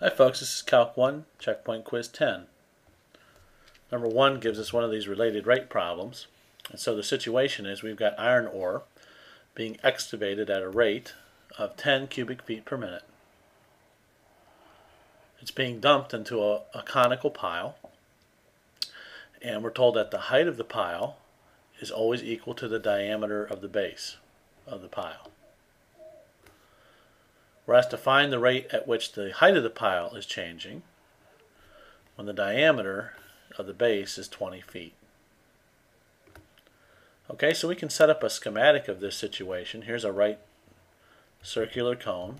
Hi folks, this is Calc 1, Checkpoint Quiz 10. Number 1 gives us one of these related rate problems. And so the situation is we've got iron ore being excavated at a rate of 10 cubic feet per minute. It's being dumped into a conical pile, and we're told that the height of the pile is always equal to the diameter of the base of the pile. We're asked to find the rate at which the height of the pile is changing when the diameter of the base is 20 feet. Okay, so we can set up a schematic of this situation. Here's a right circular cone,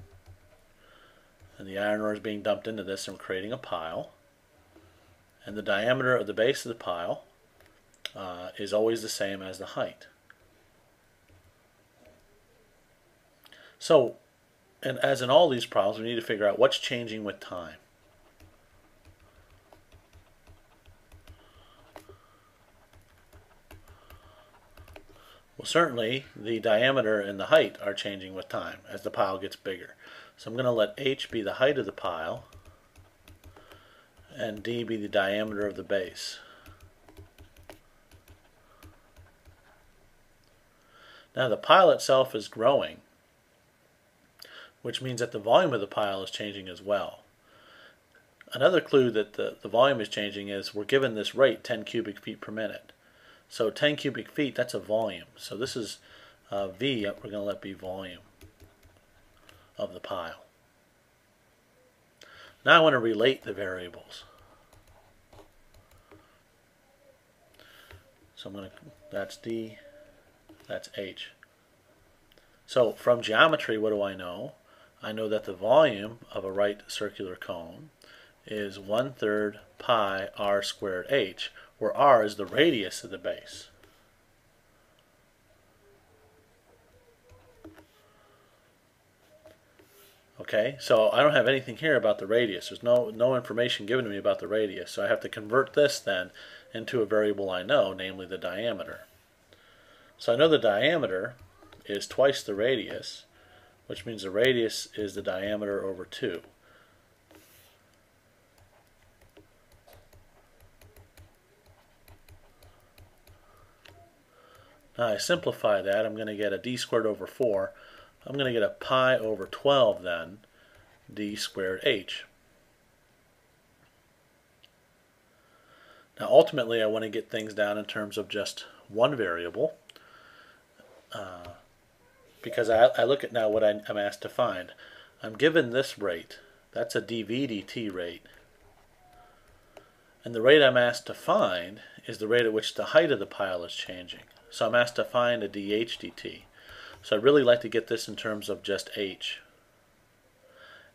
and the iron ore is being dumped into this and creating a pile. And the diameter of the base of the pile is always the same as the height. So, and as in all these problems, we need to figure out what's changing with time. Well, certainly the diameter and the height are changing with time as the pile gets bigger. So I'm going to let h be the height of the pile and d be the diameter of the base. Now the pile itself is growing, which means that the volume of the pile is changing as well. Another clue that the volume is changing is we're given this rate 10 cubic feet per minute. So 10 cubic feet, that's a volume. So this is V, we're going to let be volume of the pile. Now I want to relate the variables. So I'm going to, that's D, that's H. So from geometry, what do I know? I know that the volume of a right circular cone is 1/3 pi r squared h, where r is the radius of the base. Okay, so I don't have anything here about the radius. There's no information given to me about the radius, so I have to convert this then into a variable I know, namely the diameter. So I know the diameter is twice the radius, which means the radius is the diameter over 2. Now I simplify that, I'm going to get a d squared over 4. I'm going to get a pi over 12 then, d squared h. Now ultimately I want to get things down in terms of just one variable, because I look at now what I'm asked to find. I'm given this rate, that's a dv dt rate, and the rate I'm asked to find is the rate at which the height of the pile is changing. So I'm asked to find a dh dt. So I'd really like to get this in terms of just h.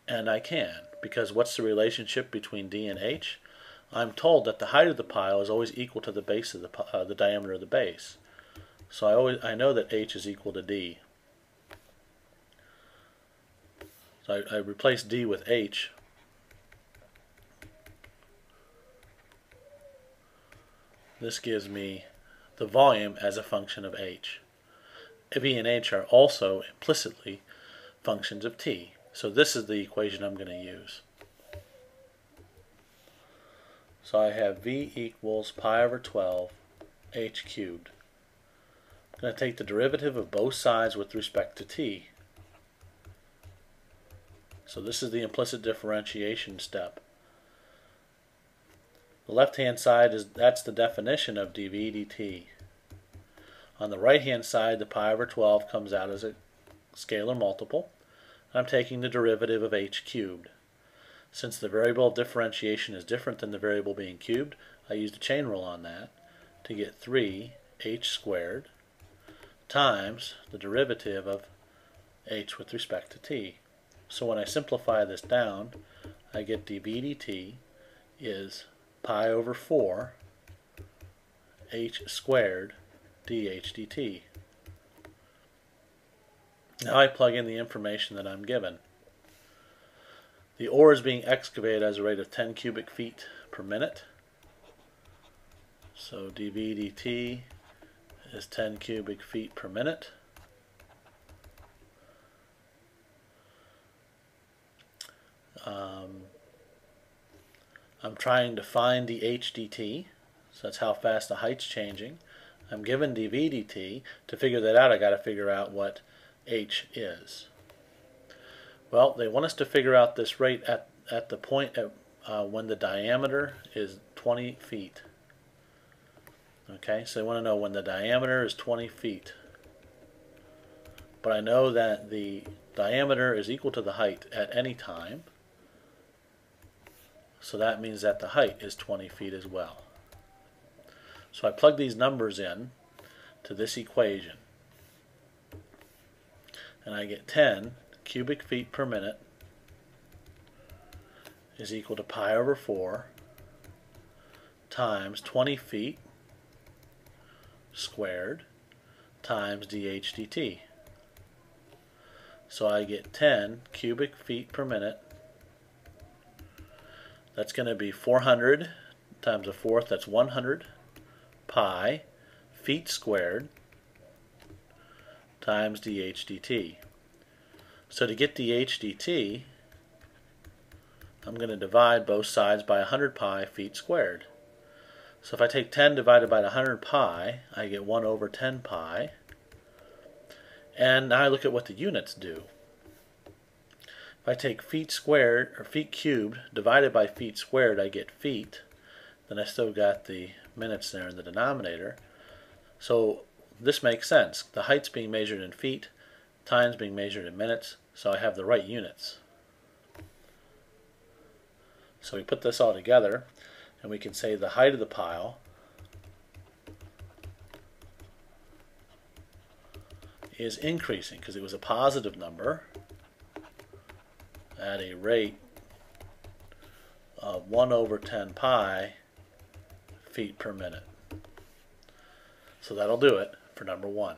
And I can, because what's the relationship between d and h? I'm told that the height of the pile is always equal to the base of the diameter of the base. So I know that h is equal to d. So I replace d with h. This gives me the volume as a function of h. V and h are also implicitly functions of t. So this is the equation I'm going to use. So I have v equals pi over 12 h cubed. I'm going to take the derivative of both sides with respect to t. So this is the implicit differentiation step. The left-hand side that's the definition of dv dt. On the right-hand side, the pi over 12 comes out as a scalar multiple. I'm taking the derivative of h cubed. Since the variable of differentiation is different than the variable being cubed, I used a chain rule on that to get 3h squared times the derivative of h with respect to t. So when I simplify this down, I get dv dt is pi over 4 h squared dh dt. Now I plug in the information that I'm given. The ore is being excavated at a rate of 10 cubic feet per minute. So dv dt is 10 cubic feet per minute. I'm trying to find the HDT, so that's how fast the height's changing. I'm given dV/dt. To figure that out, I got to figure out what h is. Well, they want us to figure out this rate at the point when the diameter is 20 feet. Okay, so they want to know when the diameter is 20 feet. But I know that the diameter is equal to the height at any time. So that means that the height is 20 feet as well. So I plug these numbers in to this equation. And I get 10 cubic feet per minute is equal to pi over 4 times 20 feet squared times dH/dt. So I get 10 cubic feet per minute. That's going to be 400 times a fourth, that's 100 pi feet squared times dH/dt. So to get dH/dt, I'm going to divide both sides by 100 pi feet squared. So if I take 10 divided by 100 pi, I get 1 over 10 pi. And now I look at what the units do. If I take feet squared, or feet cubed, divided by feet squared, I get feet. Then I still got the minutes there in the denominator. So this makes sense. The height's being measured in feet, time's being measured in minutes, so I have the right units. So we put this all together, and we can say the height of the pile is increasing because it was a positive number at a rate of 1 over 10 pi feet per minute. So that'll do it for number 1.